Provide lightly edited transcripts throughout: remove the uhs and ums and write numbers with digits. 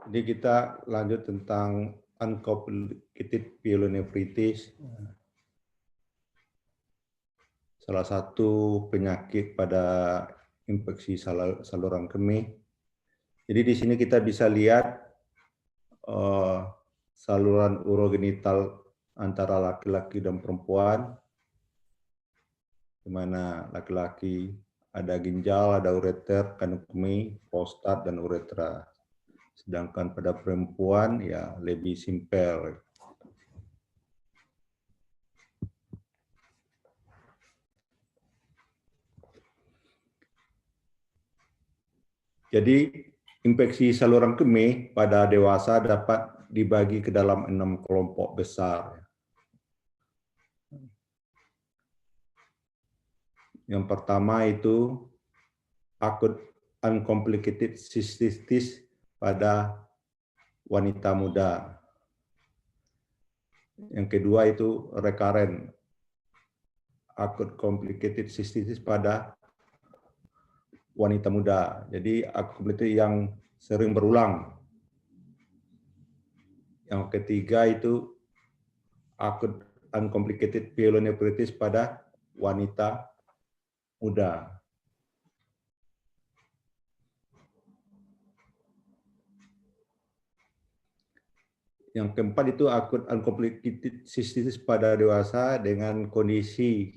Jadi kita lanjut tentang uncomplicated pyelonefritis. Salah satu penyakit pada infeksi saluran kemih. Jadi di sini kita bisa lihat saluran urogenital antara laki-laki dan perempuan, di mana laki-laki ada ginjal, ada ureter, kandung kemih, prostat, dan uretra. Sedangkan pada perempuan ya lebih simpel. Jadi infeksi saluran kemih pada dewasa dapat dibagi ke dalam 6 kelompok besar. Yang pertama itu acute uncomplicated cystitis pada wanita muda. Yang kedua itu recurrent acute complicated cystitis pada wanita muda. Jadi acute yang sering berulang. Yang ketiga itu acute uncomplicated pyelonefritis pada wanita muda. Yang keempat itu acute uncomplicated cystitis pada dewasa dengan kondisi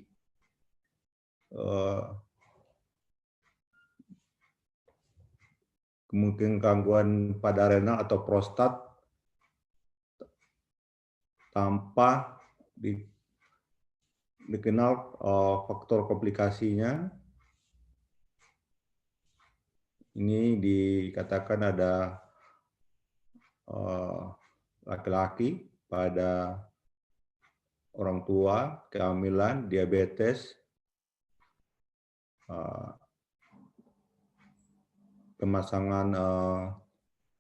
kemungkinan gangguan pada renal atau prostat tanpa dikenal faktor komplikasinya. Ini dikatakan ada laki-laki pada orang tua, kehamilan, diabetes, pemasangan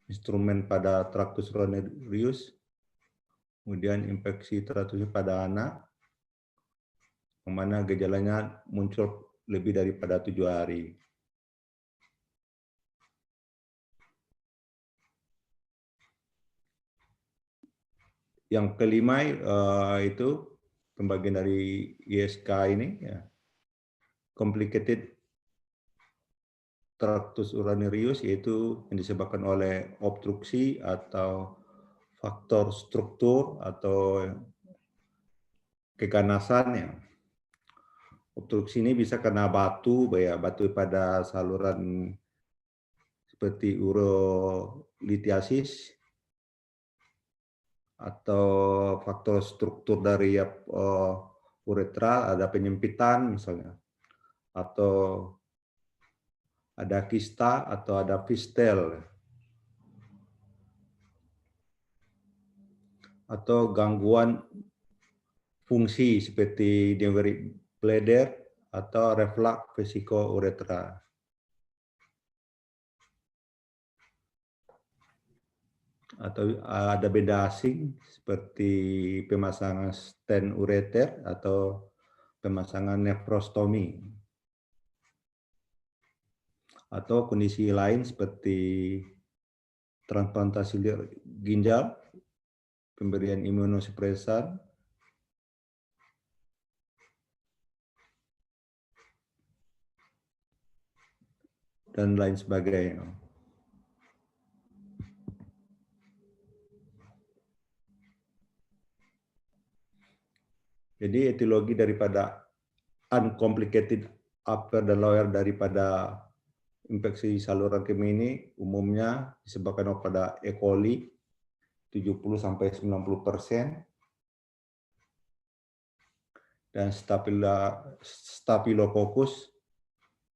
instrumen pada traktus urinarius, kemudian infeksi traktus pada anak, yang mana gejalanya muncul lebih daripada 7 hari. Yang kelima itu pembagian dari ISK ini, ya, complicated traktus urinarius, yaitu yang disebabkan oleh obstruksi atau faktor struktur atau keganasan. Obstruksi ini bisa karena batu pada saluran seperti urolithiasis, atau faktor struktur dari uretra, ada penyempitan misalnya, atau ada kista atau ada fistel, atau gangguan fungsi seperti diuretic bladder atau reflux vesiko-uretra. Atau ada benda asing seperti pemasangan stent ureter atau pemasangan nefrostomi. Atau kondisi lain seperti transplantasi ginjal, pemberian imunosupresan, dan lain sebagainya. Jadi etiologi daripada uncomplicated upper dan lower daripada infeksi saluran kemih ini umumnya disebabkan pada E. coli 70-90%, dan Staphylococcus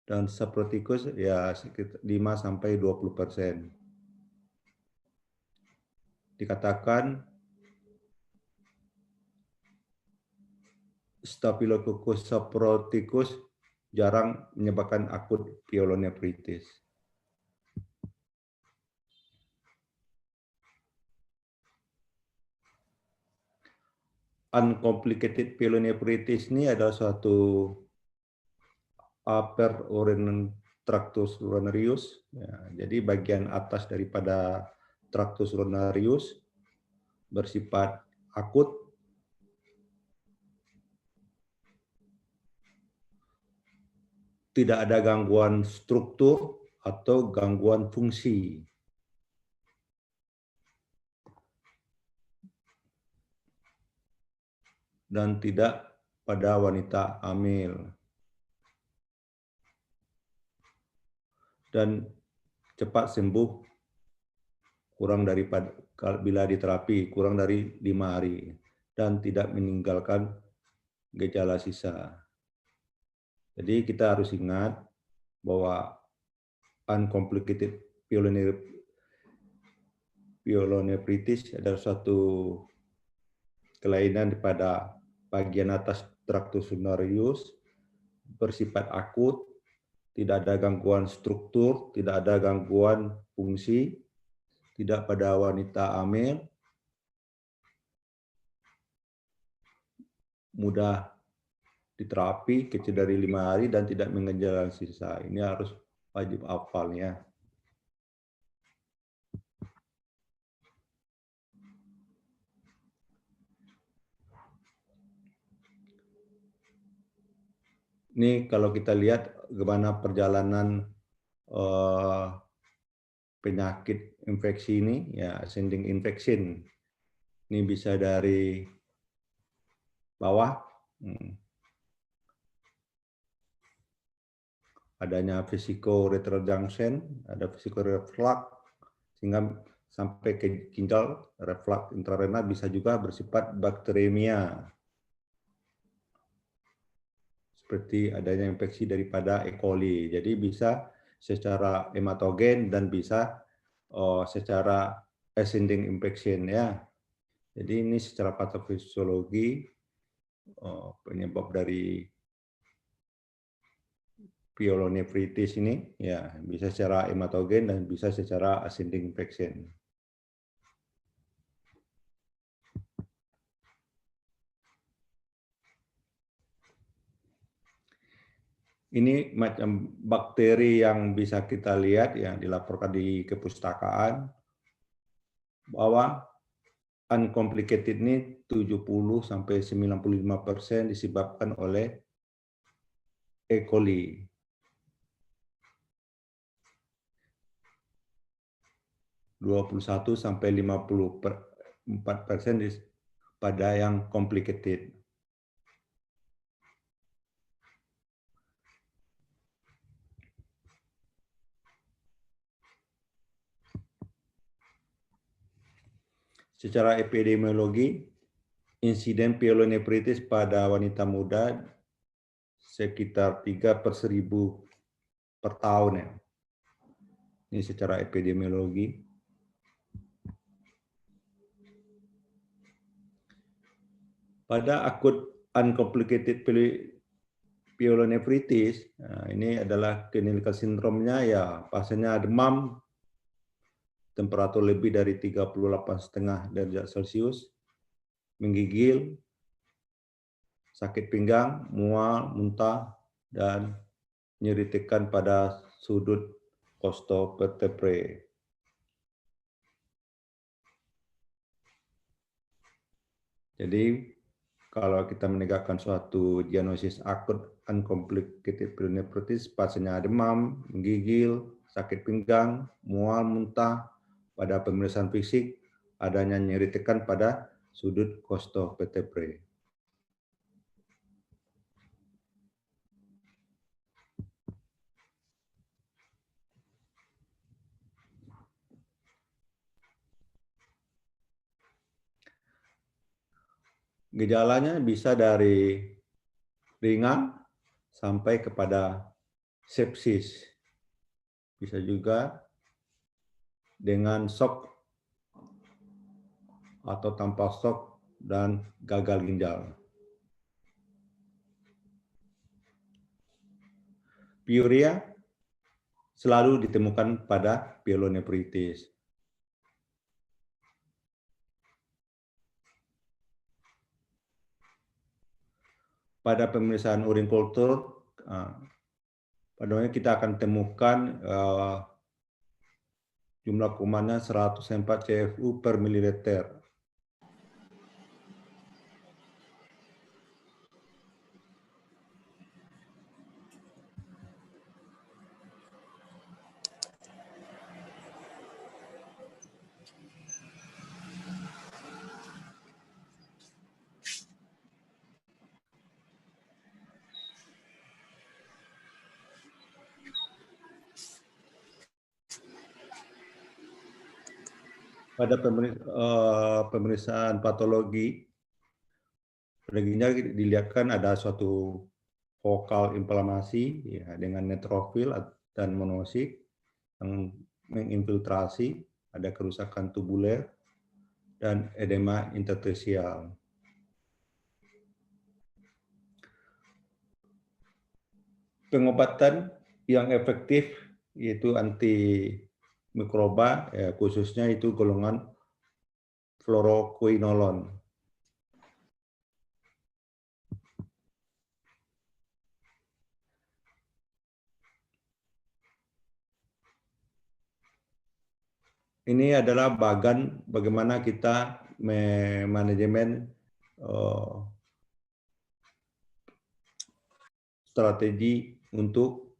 dan Saproticus ya sekitar 5-20%. Dikatakan Staphylococcus saproticus jarang menyebabkan akut pyelonefritis. uncomplicated pyelonefritis ini adalah suatu upper urine tractus urinarius. Ya, jadi bagian atas daripada tractus urinarius bersifat akut, tidak ada gangguan struktur atau gangguan fungsi. Dan tidak pada wanita hamil. Dan cepat sembuh bila diterapi kurang dari 5 hari dan tidak meninggalkan gejala sisa. Jadi kita harus ingat bahwa uncomplicated pyelonefritis adalah suatu kelainan pada bagian atas tractus urinarius, bersifat akut, tidak ada gangguan struktur, tidak ada gangguan fungsi, tidak pada wanita hamil, mudah diterapi kecil dari 5 hari dan tidak mengejala sisa. Ini harus wajib hafalnya. Ini kalau kita lihat bagaimana perjalanan penyakit infeksi ini, ya ascending infection. Ini bisa dari bawah, adanya vesicoureteral junction, ada vesicoureteral, sehingga sampai ke ginjal, reflux intrarenal bisa juga bersifat bakteremia. Seperti adanya infeksi daripada E. coli. Jadi bisa secara hematogen dan bisa secara ascending infection ya. Jadi ini secara patofisiologi penyebab dari pyelonefritis ini ya bisa secara hematogen dan bisa secara ascending infection. Ini macam bakteri yang bisa kita lihat yang dilaporkan di kepustakaan bahwa uncomplicated ini 70-95% disebabkan oleh E. coli. 21-54% pada yang complicated. Secara epidemiologi, insiden pyelonefritis pada wanita muda sekitar 3/1000 per tahun ya. Ini secara epidemiologi. Pada akut uncomplicated pyelonefritis, nah ini adalah clinical syndrome-nya ya, pasiennya demam, temperatur lebih dari 38,5 derajat Celcius, menggigil, sakit pinggang, mual, muntah, dan nyeri tekan pada sudut costovertebrae. Jadi kalau kita menegakkan suatu diagnosis akut uncomplicated pyelonefritis, pasiennya demam, menggigil, sakit pinggang, mual, muntah, pada pemeriksaan fisik adanya nyeri tekan pada sudut costovertebrae. Gejalanya bisa dari ringan sampai kepada sepsis. Bisa juga dengan shock atau tanpa shock dan gagal ginjal. Piuria selalu ditemukan pada pyelonefritis. pada pemeriksaan urin kultur, pada kita akan temukan jumlah kumannya 104 CFU per mililiter. Pada pemeriksaan patologi, pada ginjal dilihatkan ada suatu fokal inflamasi ya, dengan neutrofil dan monosit yang menginfiltrasi, ada kerusakan tubuler dan edema interstisial. Pengobatan yang efektif yaitu antimikroba, ya, khususnya itu golongan fluoroquinolone. Ini adalah bagaimana kita manajemen strategi untuk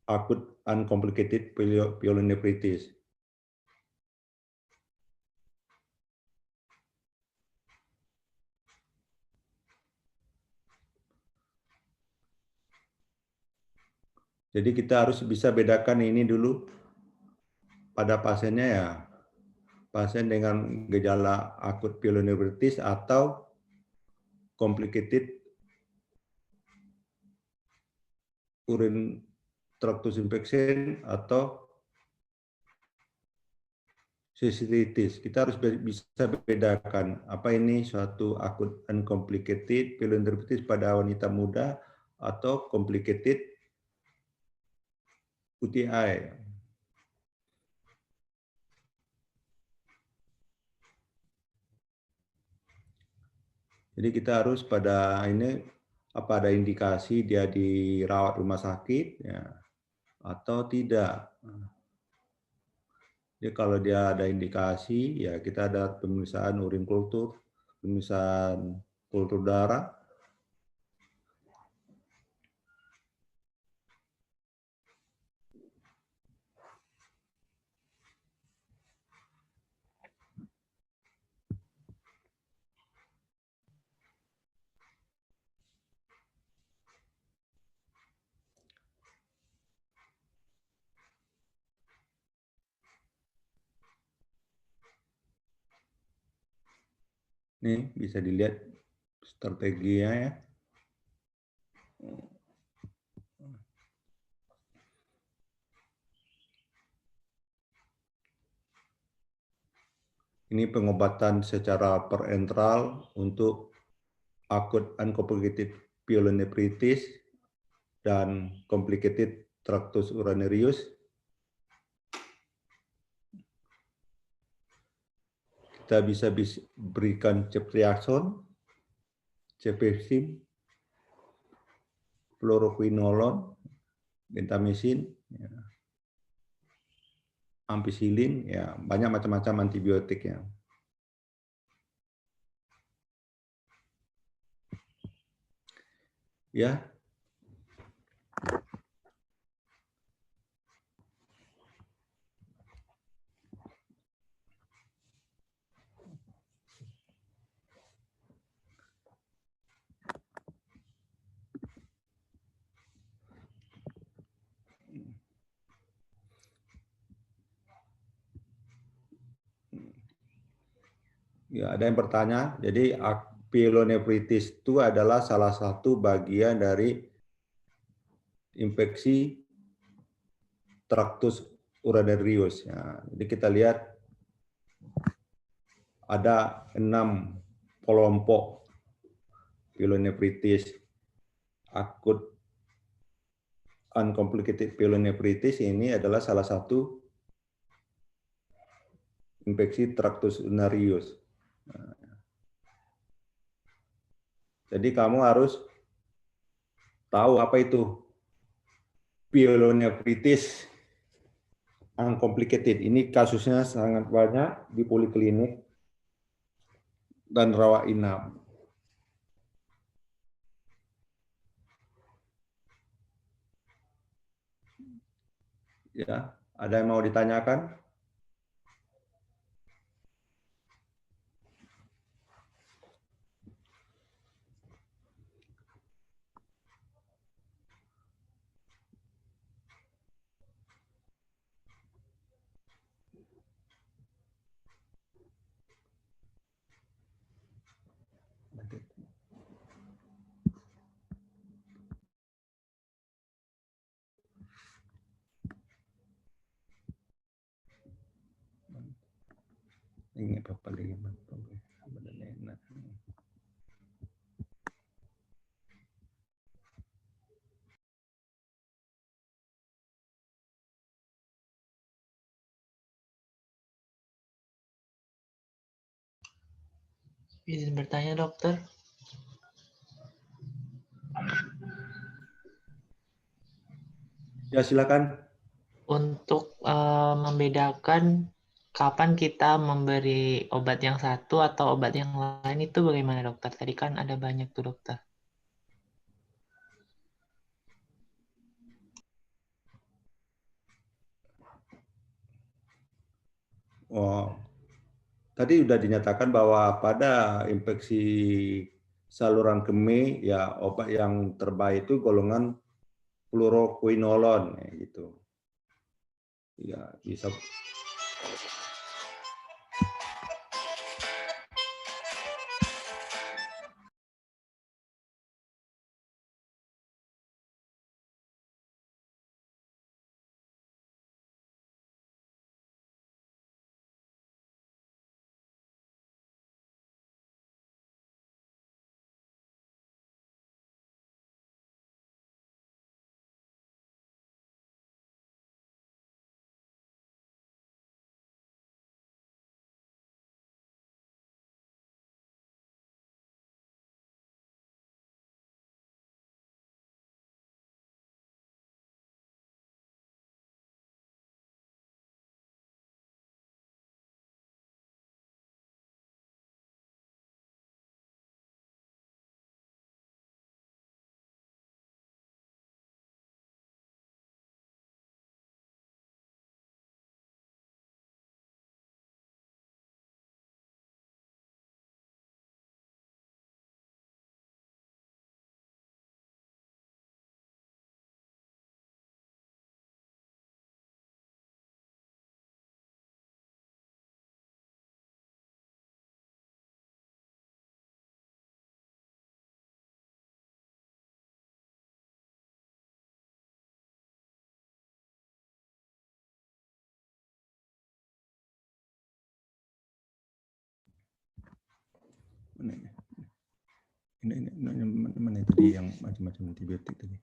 acute uncomplicated pyelonephritis. Jadi kita harus bisa bedakan ini dulu pada pasiennya ya, pasien dengan gejala akut pyelonephritis atau complicated urin tractus infection atau cystitis. Kita harus bisa bedakan apa ini suatu akut uncomplicated pyelonephritis pada wanita muda atau complicated UTI. Jadi kita harus pada ini apa ada indikasi dia dirawat rumah sakit ya, atau tidak. Jadi kalau dia ada indikasi ya kita ada pemeriksaan urin kultur, pemeriksaan kultur darah. Nih bisa dilihat strateginya ya. Ini pengobatan secara perenteral untuk akut uncomplicated pyelonephritis dan complicated tractus urinarius. Kita bisa berikan ceftriaxone, cefepime, fluoroquinolone, gentamicin, ya, ampicillin, ya banyak macam-macam antibiotik ya. Ya. Ya, ada yang bertanya, jadi pyelonephritis itu adalah salah satu bagian dari infeksi tractus urinarius. Ya, jadi kita lihat ada 6 kelompok pyelonephritis. Akut uncomplicated pyelonephritis ini adalah salah satu infeksi tractus urinarius. Jadi kamu harus tahu apa itu pielonefritis uncomplicated. Ini kasusnya sangat banyak di poliklinik dan rawat inap. Ya, ada yang mau ditanyakan? Ini apa lagi? Izin bertanya, dokter. Ya, silakan. Untuk membedakan kapan kita memberi obat yang satu atau obat yang lain itu bagaimana, dokter? Tadi kan ada banyak tuh, dokter. Oh, tadi sudah dinyatakan bahwa pada infeksi saluran kemih, ya obat yang terbaik itu golongan fluoroquinolone, gitu. Ya, bisa. Ini mana tadi yang macam-macam antibiotik tadi?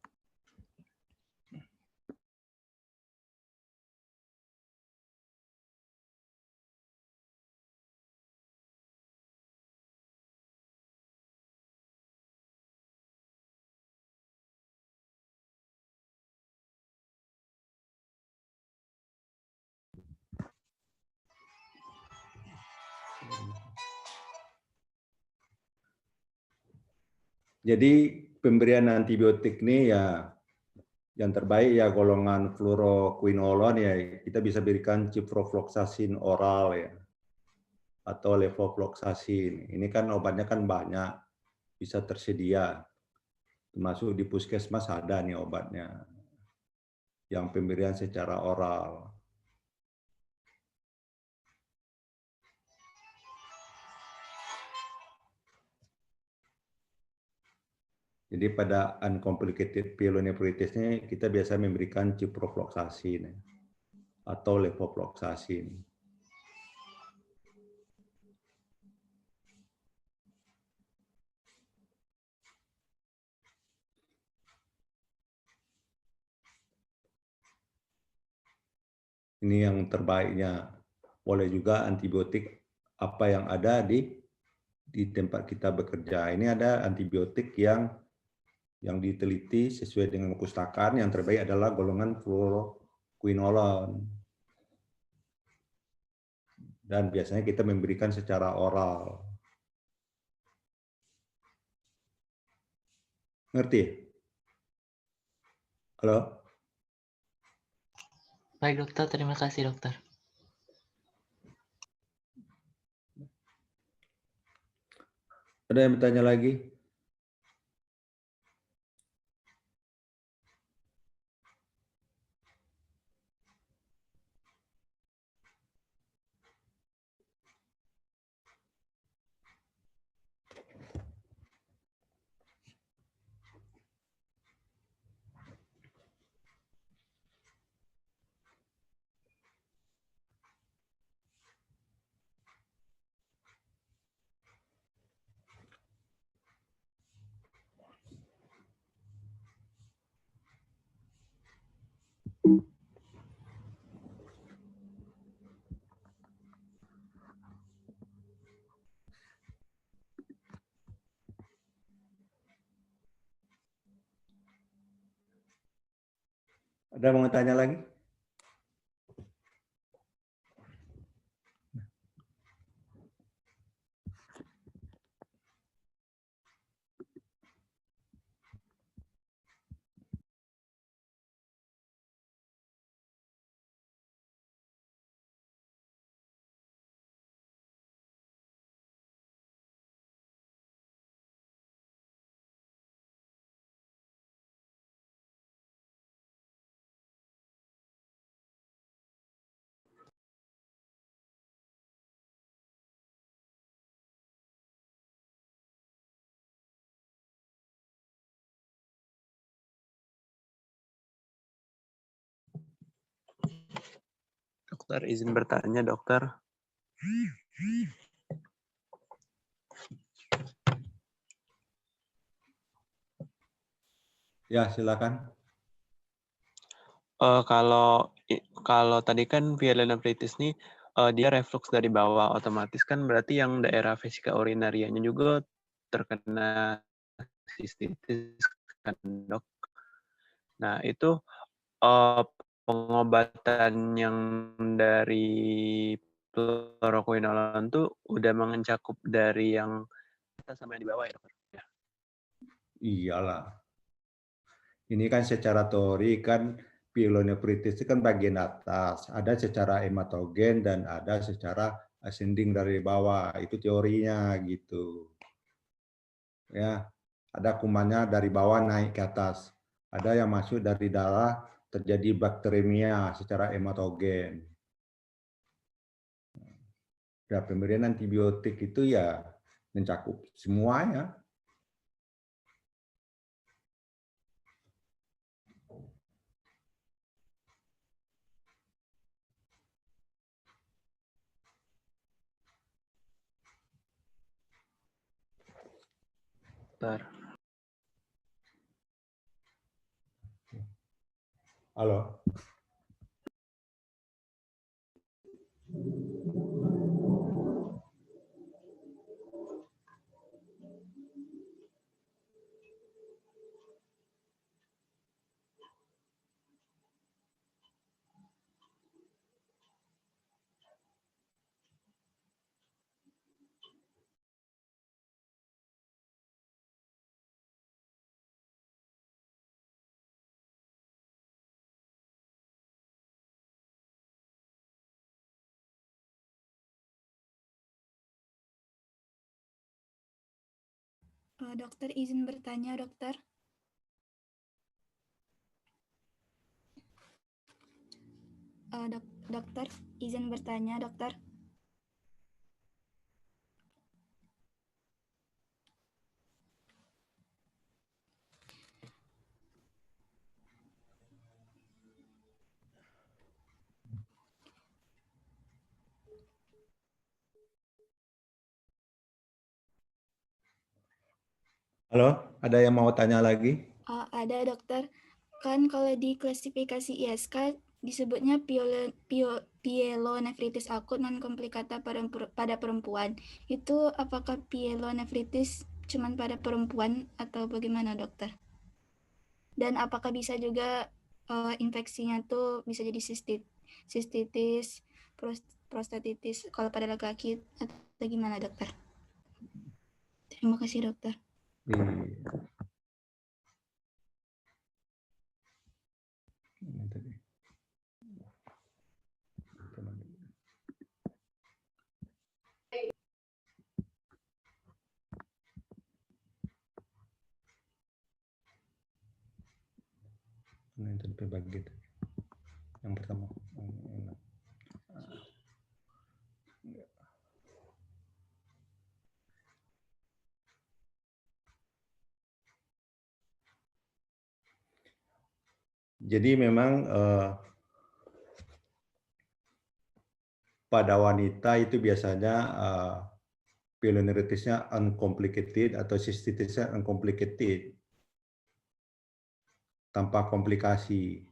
Jadi pemberian antibiotik ini ya yang terbaik ya golongan fluoroquinolone, ya kita bisa berikan ciprofloxacin oral ya atau levofloxacin. Ini kan obatnya kan banyak, bisa tersedia. Termasuk di puskesmas ada nih obatnya yang pemberian secara oral. Jadi pada uncomplicated pielonefritis ini kita biasa memberikan ciprofloxacin atau levofloxacin. Ini yang terbaiknya. Boleh juga antibiotik apa yang ada di tempat kita bekerja. Ini ada antibiotik yang yang diteliti sesuai dengan perpustakaan, yang terbaik adalah golongan fluoroquinolone. Dan biasanya kita memberikan secara oral. Ngerti? Halo? Baik dokter, terima kasih dokter. Ada yang bertanya lagi? Ada yang mau tanya lagi? Dokter, izin bertanya, dokter. Ya, silakan. Kalau tadi kan pyelonephritis nih dia reflux dari bawah, otomatis kan berarti yang daerah vesika urinarianya juga terkena sistitis kan, dok. Nah, itu pengobatan yang dari fluoroquinolone tuh udah mencakup dari yang atas sama yang di bawah ya, dokter? Ya. Iyalah. Ini kan secara teori kan pyelonephritis itu kan bagian atas. Ada secara hematogen dan ada secara ascending dari bawah. Itu teorinya gitu. Ya, ada kumannya dari bawah naik ke atas. Ada yang masuk dari darah terjadi bakteremia secara hematogen. Ya, pemberian antibiotik itu ya mencakup semuanya. Dokter. Halo. Dokter, izin bertanya, dokter. Dokter, izin bertanya, dokter. Halo, ada yang mau tanya lagi? Ada, dokter. Kan kalau di klasifikasi ISK disebutnya pyelonefritis akut non komplikata pada perempuan. Itu apakah pyelonefritis cuma pada perempuan atau bagaimana, dokter? Dan apakah bisa juga infeksinya tuh bisa jadi sistitis, prostatitis kalau pada laki-laki atau gimana dokter? Terima kasih dokter. Ini tadi. Ini tadi bagi yang pertama. Jadi memang pada wanita itu biasanya pyelonephritisnya uncomplicated atau cystitisnya uncomplicated tanpa komplikasi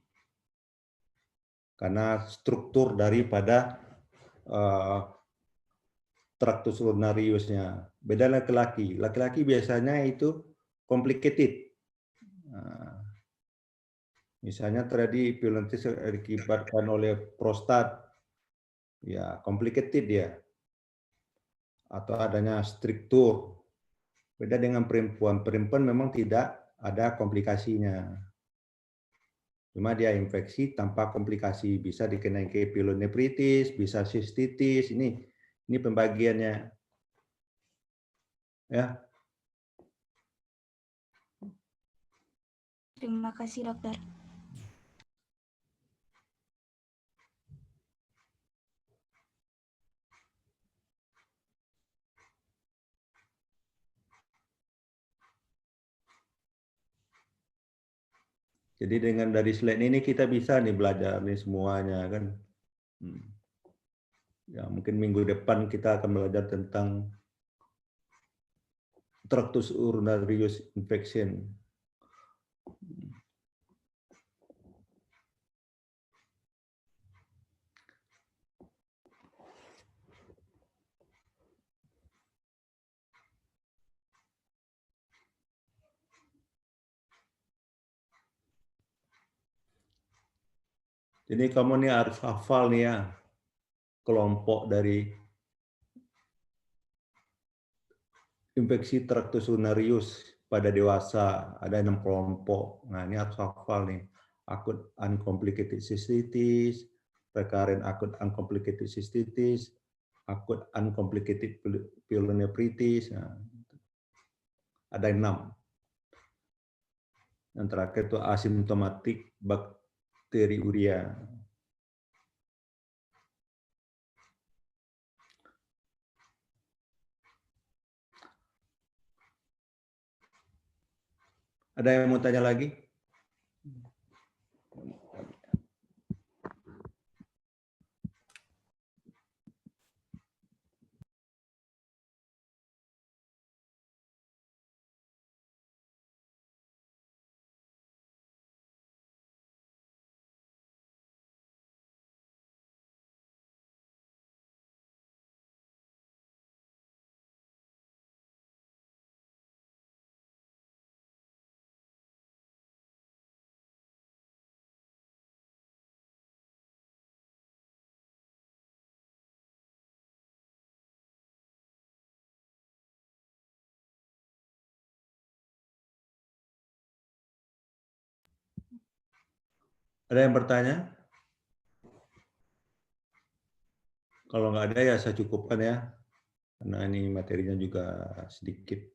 karena struktur daripada tractus urinariusnya. Beda laki-laki. Laki-laki biasanya itu complicated. Misalnya terjadi pyelonephritis diakibatkan oleh prostat, ya complicated dia. Atau adanya struktur. Beda dengan perempuan. Perempuan memang tidak ada komplikasinya. Cuma dia infeksi tanpa komplikasi. Bisa dikenai ke pyelonephritis, bisa sistitis. Ini pembagiannya. Ya. Terima kasih dokter. Jadi dengan dari slide ini kita bisa nih belajar nih semuanya kan. Ya mungkin minggu depan kita akan belajar tentang tractus urinarius infection. Jadi kamu nih harus hafal nih ya kelompok dari infeksi tractus urinarius pada dewasa. Ada 6 kelompok. Nah ini harus hafal nih. Acute uncomplicated cystitis, recurrent acute uncomplicated cystitis, acute uncomplicated pyelonephritis. Nah, ada 6. Yang terakhir itu asymptomatic bakteriuria. Ada yang mau tanya lagi? Ada yang bertanya? Kalau nggak ada ya saya cukupkan ya. Karena ini materinya juga sedikit.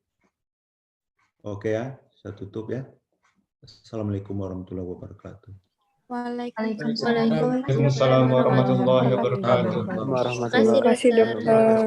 Oke ya, saya tutup ya. Assalamualaikum warahmatullahi wabarakatuh. Waalaikumsalam warahmatullahi wabarakatuh. Warahmatullahi Terima kasih dokter.